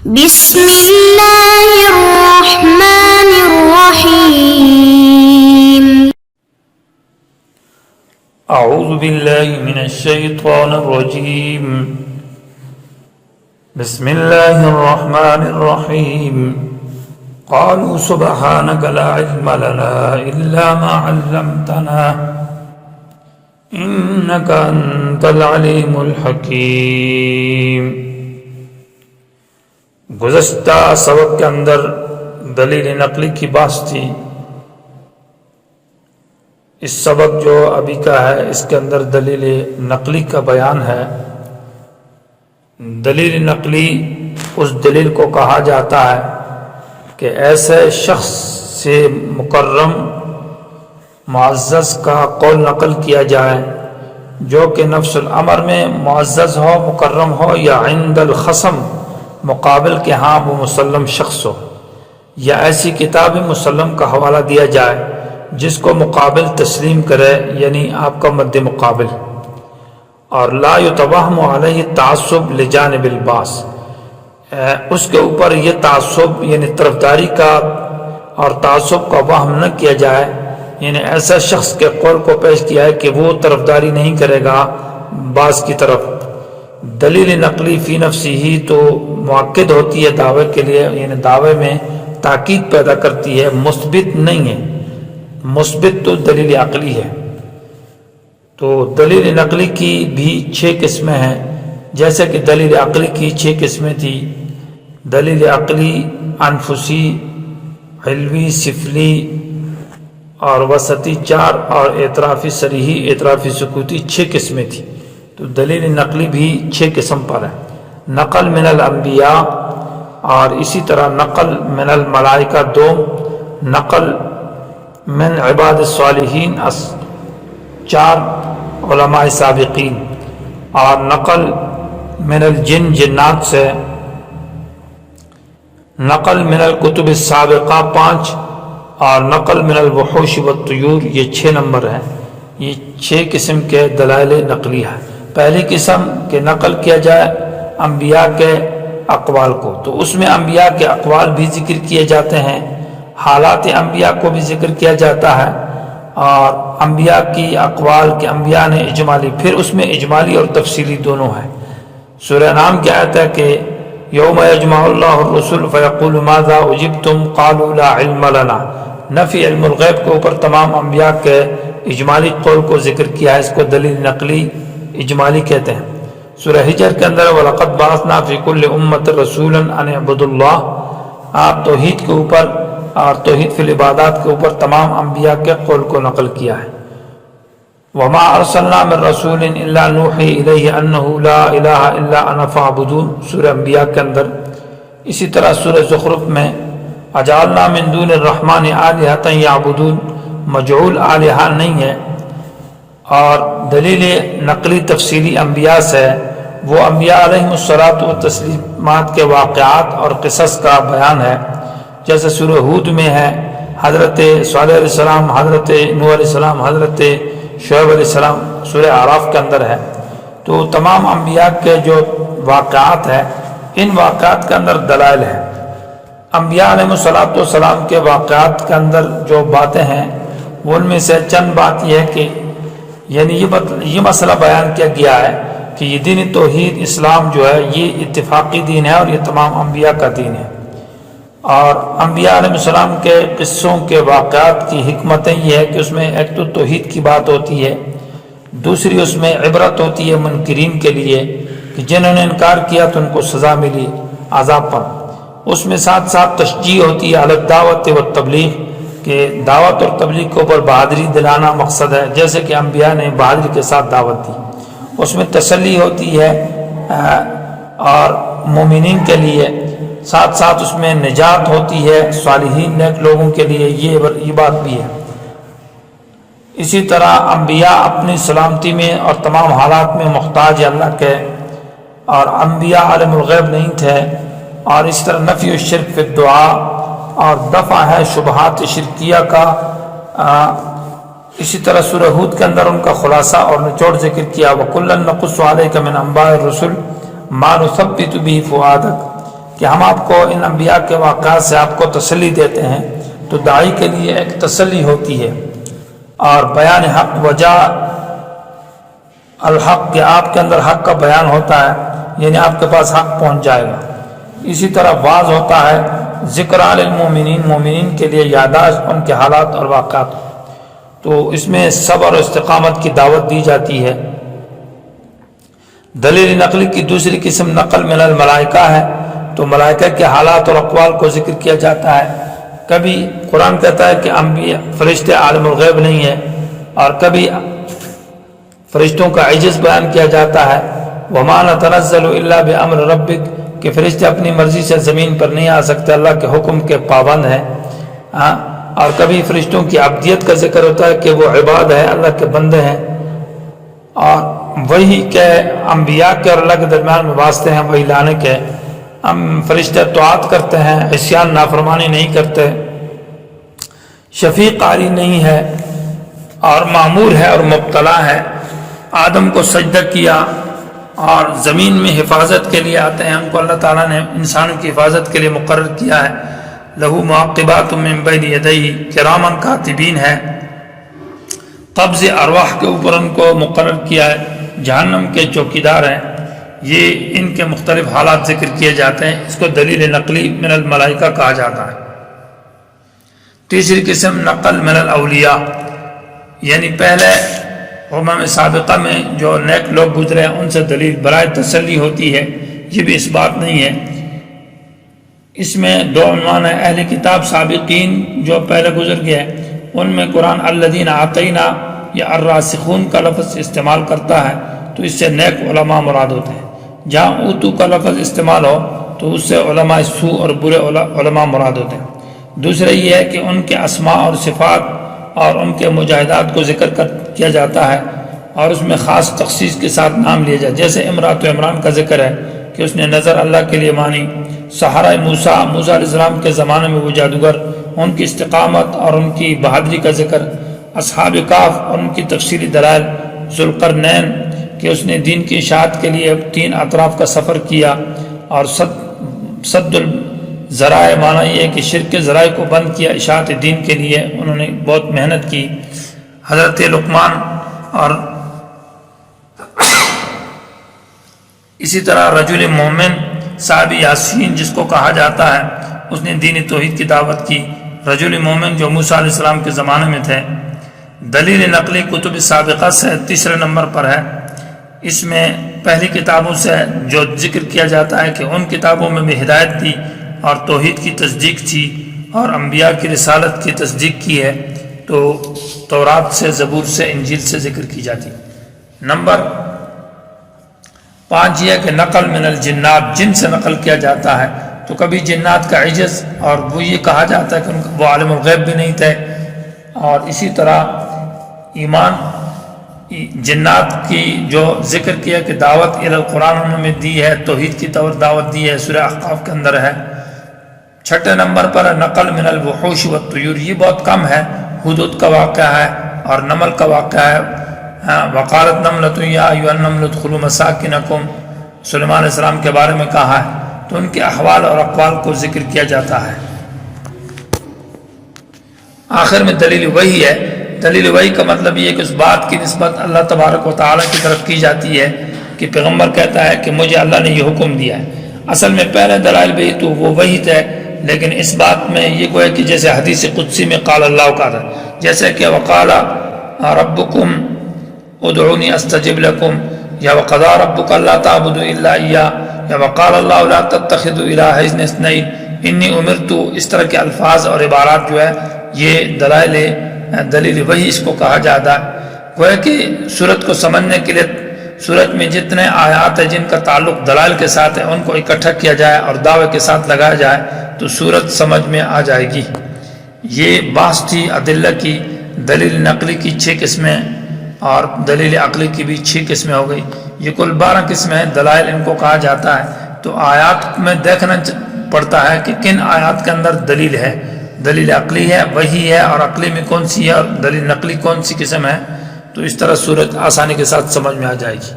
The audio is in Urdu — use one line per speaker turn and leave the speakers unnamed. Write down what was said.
بسم اللہ الرحمن الرحیم
اعوذ باللہ من الشیطان الرجیم بسم اللہ الرحمن الرحیم قالوا سبحانك لا علم لنا الا ما علمتنا انك انت العلیم الحکیم۔ گزشتہ سبق کے اندر دلیل نقلی کی بحث تھی۔ اس سبق جو ابھی کا ہے اس کے اندر دلیل نقلی کا بیان ہے۔ دلیل نقلی اس دلیل کو کہا جاتا ہے کہ ایسے شخص سے مکرم معزز کا قول نقل کیا جائے جو کہ نفس الامر میں معزز ہو، مکرم ہو، یا عند الخصم مقابل کے ہاں وہ مسلم شخص ہو، یا ایسی کتاب مسلم کا حوالہ دیا جائے جس کو مقابل تسلیم کرے، یعنی آپ کا مد مقابل، اور لا یتوہم علیہ تعصب لجانب الباس، اس کے اوپر یہ تعصب یعنی طرفداری کا اور تعصب کا وہم نہ کیا جائے، یعنی ایسا شخص کے قول کو پیش کیا ہے کہ وہ طرفداری نہیں کرے گا بعض کی طرف۔ دلیل نقلی فی نفسی ہی تو مؤکد ہوتی ہے دعوے کے لیے، یعنی دعوے میں تاکید پیدا کرتی ہے، مثبت نہیں ہے۔ مثبت تو دلیل عقلی ہے۔ تو دلیل نقلی کی بھی 6 قسمیں ہیں، جیسے کہ دلیل عقلی کی 6 قسمیں تھی: دلیل عقلی انفسی، علوی، سفلی اور وسطی 4، اور اعترافی صریحی، اعترافی سکوتی 6 قسمیں تھی۔ تو دلیل نقلی بھی 6 قسم پر ہے: نقل من الانبیاء، اور اسی طرح نقل من الملائکہ 2، نقل من عباد الصالحین 4 علماء سابقین، اور نقل من الجن جنات سے، نقل من الکتب السابقہ 5، اور نقل من الوحوش والطیور یہ 6 نمبر ہیں۔ یہ 6 قسم کے دلائل نقلی ہے۔ پہلی قسم کہ نقل کیا جائے انبیاء کے اقوال کو، تو اس میں انبیاء کے اقوال بھی ذکر کیے جاتے ہیں، حالات انبیاء کو بھی ذکر کیا جاتا ہے، اور انبیاء کی اقوال کے انبیاء نے اجمالی، پھر اس میں اجمالی اور تفصیلی دونوں ہے۔ سورہ نام کی آیت ہے کہ یوم یجمع اللہ الرسل فیقول ماذا اجبتم قالوا لا علم لنا، نفی علم الغیب کے اوپر تمام انبیاء کے اجمالی قول کو ذکر کیا ہے، اس کو دلیل نقلی اجمالی کہتے ہیں۔ سورہ حجر کے اندر وَلَقَدْ بَعَثْنَا فِي كُلِّ أُمَّةٍ رَسُولًا أَنِ اعْبُدُوا اللَّهَ، آپ توحید کے اوپر اور توحید فی العبادات کے اوپر تمام انبیاء کے قول کو نقل کیا ہے۔ وَمَا أَرْسَلْنَا مِن رَّسُولٍ إِلَّا نُوحِي إِلَيْهِ أَنَّهُ لَا إِلَٰهَ إِلَّا أَنَا فَاعْبُدُونِ، سورہ انبیاء کے اندر۔ اسی طرح سورہ زخرف میں اجعلنا من دون الرحمن آلہۃ یعبدون، مجعول آلہہ نہیں ہے۔ اور دلیل نقلی تفصیلی انبیاء سے وہ انبیاء علیہم الصلاۃ والتسلیمات کے واقعات اور قصص کا بیان ہے، جیسے سورہ ہود میں ہے حضرت صالح علیہ السلام، حضرت نوح علیہ السلام، حضرت شعیب علیہ السلام، سورہ اعراف کے اندر ہے۔ تو تمام انبیاء کے جو واقعات ہیں، ان واقعات کے اندر دلائل ہیں۔ انبیاء علیہم الصلاۃ والسلام کے واقعات کے اندر جو باتیں ہیں، وہ ان میں سے چند بات یہ ہے کہ یعنی یہ مسئلہ بیان کیا گیا ہے کہ یہ دین توحید اسلام جو ہے یہ اتفاقی دین ہے، اور یہ تمام انبیاء کا دین ہے۔ اور انبیاء علیہ السلام کے قصوں کے واقعات کی حکمتیں یہ ہے کہ اس میں ایک تو توحید کی بات ہوتی ہے، دوسری اس میں عبرت ہوتی ہے منکرین کے لیے کہ جنہوں نے انکار کیا تو ان کو سزا ملی عذاب پر۔ اس میں ساتھ ساتھ تشجیع ہوتی ہے علی الدعوت والتبلیغ، کہ دعوت اور تبلیغ کے اوپر بہادری دلانا مقصد ہے، جیسے کہ انبیاء نے بہادری کے ساتھ دعوت دی۔ اس میں تسلی ہوتی ہے اور مومنین کے لیے، ساتھ ساتھ اس میں نجات ہوتی ہے صالحین نیک لوگوں کے لیے، یہ بات بھی ہے۔ اسی طرح انبیاء اپنی سلامتی میں اور تمام حالات میں محتاج اللہ کے، اور انبیاء عالم الغیب نہیں تھے۔ اور اس طرح نفی الشرک فی الدعاء، اور دفع ہے شبہات شرکیہ کا۔ اسی طرح سورہ ہود کے اندر ان کا خلاصہ اور نچوڑ ذکر کیا، وَكُلًّا نَقُصُّ عَلَيْكَ مِنْ أَنبَاءِ الرُّسُلِ مَا نُثَبِّتُ بِهِ فُؤَادَكَ، کہ ہم آپ کو ان انبیاء کے واقعات سے آپ کو تسلی دیتے ہیں، تو داعی کے لیے ایک تسلی ہوتی ہے، اور بیان حق وجا الحق، کہ آپ کے اندر حق کا بیان ہوتا ہے، یعنی آپ کے پاس حق پہنچ جائے گا۔ اسی طرح واعظ ہوتا ہے، ذکر للمومنین، مومنین کے لیے یادداشت ان کے حالات اور واقعات، تو اس میں صبر اور استقامت کی دعوت دی جاتی ہے۔ دلیل نقلی کی دوسری قسم نقل من الملائکہ ہے، تو ملائکہ کے حالات اور اقوال کو ذکر کیا جاتا ہے۔ کبھی قرآن کہتا ہے کہ انبیاء فرشتے عالم الغیب نہیں ہیں، اور کبھی فرشتوں کا عجز بیان کیا جاتا ہے، وَمَا نَتَنَزَّلُ إِلَّا بِأَمْرِ رَبِّكَ، کہ فرشتے اپنی مرضی سے زمین پر نہیں آ سکتے، اللہ کے حکم کے پابند ہیں۔ اور کبھی فرشتوں کی عبدیت کا ذکر ہوتا ہے کہ وہ عباد ہیں، اللہ کے بندے ہیں، اور وہی کہ انبیاء کے اور اللہ کے درمیان میں واسطے ہیں وہی لانے کے۔ فرشتے طاعت کرتے ہیں، عصیان نافرمانی نہیں کرتے، شفیع قاری نہیں ہے، اور معمور ہے اور مبتلا ہے۔ آدم کو سجدہ کیا اور زمین میں حفاظت کے لیے آتے ہیں، ان کو اللہ تعالیٰ نے انسانوں کی حفاظت کے لیے مقرر کیا ہے۔ لہو معقبات من بین یدیہ کرامن کاتبین ہے، قبض ارواح کے اوپر ان کو مقرر کیا ہے، جہنم کے چوکیدار ہیں۔ یہ ان کے مختلف حالات ذکر کیے جاتے ہیں، اس کو دلیل نقلی من الملائکہ کہا جاتا ہے۔ تیسری قسم نقل من الاولیاء، یعنی پہلے امم سابقہ میں جو نیک لوگ گزرے ہیں ان سے دلیل برائے تسلی ہوتی ہے، یہ بھی اس بات نہیں ہے۔ اس میں دو عنوان ہیں، اہل کتاب سابقین جو پہلے گزر گئے، ان میں قرآن الذین آتینا یا الراسخون کا لفظ استعمال کرتا ہے، تو اس سے نیک علماء مراد ہوتے ہیں۔ جہاں اوتو کا لفظ استعمال ہو تو اس سے علماء سوء اور برے علماء مراد ہوتے ہیں۔ دوسرا یہ ہے کہ ان کے اسماء اور صفات اور ان کے مجاہدات کو ذکر کیا جاتا ہے، اور اس میں خاص تخصیص کے ساتھ نام لیا جائے، جیسے امرات عمران کا ذکر ہے کہ اس نے نظر اللہ کے لیے مانی۔ سحرہ موسیٰ علیہ السلام کے زمانے میں وہ جادوگر، ان کی استقامت اور ان کی بہادری کا ذکر۔ اصحاب کہف اور ان کی تفصیلی دلائل۔ ذوالقرنین کہ اس نے دین کی اشاعت کے لیے 3 اطراف کا سفر کیا، اور صد الذرائع معنی یہ ہے کہ شرک کے ذرائع کو بند کیا اشاعت دین کے لیے، انہوں نے بہت محنت کی۔ حضرت لقمان، اور اسی طرح رجل مومن صاحب یاسین جس کو کہا جاتا ہے، اس نے دین توحید کی دعوت کی۔ رجل مومن جو موسیٰ علیہ السلام کے زمانے میں تھے۔ دلیل نقلی کتب سابقہ سے تیسرے نمبر پر ہے۔ اس میں پہلی کتابوں سے جو ذکر کیا جاتا ہے کہ ان کتابوں میں بھی ہدایت دی اور توحید کی تصدیق تھی، اور انبیاء کی رسالت کی تصدیق کی ہے، تو تورات سے، زبور سے، انجیل سے ذکر کی جاتی۔ نمبر 5 یہ کہ نقل من الجنات، جن سے نقل کیا جاتا ہے، تو کبھی جنات کا عجز، اور وہ یہ کہا جاتا ہے کہ وہ عالم الغیب بھی نہیں تھے، اور اسی طرح ایمان جنات کی جو ذکر کیا کہ دعوت الی القرآن انہوں نے دی ہے، توحید کی دعوت دی ہے، سورہ احقاف کے اندر ہے۔ 6 نمبر پر نقل من الوحوش والطیور، یہ بہت کم ہے، حدود کا واقعہ ہے اور نمل کا واقعہ ہے۔ وقالت نملۃ یا ایھا النمل ادخلوا مساکنکم، سلیمان علیہ السلام کے بارے میں کہا ہے، تو ان کے احوال اور اقوال کو ذکر کیا جاتا ہے۔ آخر میں دلیل وحی ہے۔ دلیل وحی کا مطلب یہ ہے کہ اس بات کی نسبت اللہ تبارک و تعالیٰ کی طرف کی جاتی ہے کہ پیغمبر کہتا ہے کہ مجھے اللہ نے یہ حکم دیا ہے۔ اصل میں پہلے دلائل بھی تو وہ وحی تھے، لیکن اس بات میں یہ گویا کہ جیسے حدیث قدسی میں قال اللہ کا تھا، جیسے کہ وقال ربکم ادعونی استجب لکم، یا وقضى ربک الا تعبدوا الا ایاہ، یا وقال اللہ لا تتخذوا الہین اثنین انی امرت، اس طرح کے الفاظ اور عبارات جو ہے یہ دلیل وحی اس کو کہا جاتا ہے۔ گویا کہ سورت کو سمجھنے کے لیے سورت میں جتنے آیات ہیں جن کا تعلق دلائل کے ساتھ ہے ان کو اکٹھا کیا جائے اور دعوے کے ساتھ لگایا جائے تو سورت سمجھ میں آ جائے گی۔ یہ بحث تھی ادلہ کی۔ دلیل نقلی کی 6 قسمیں اور دلیل عقلی کی بھی 6 قسمیں ہو گئی۔ یہ کل 12 قسمیں ہیں، دلائل ان کو کہا جاتا ہے۔ تو آیات میں دیکھنا پڑتا ہے کہ کن آیات کے اندر دلیل ہے، دلیل عقلی ہے، وحی ہے، اور عقلی میں کون سی ہے، اور دلیل نقلی کون سی قسم ہے، تو اس طرح صورت آسانی کے ساتھ سمجھ میں آ جائے گی۔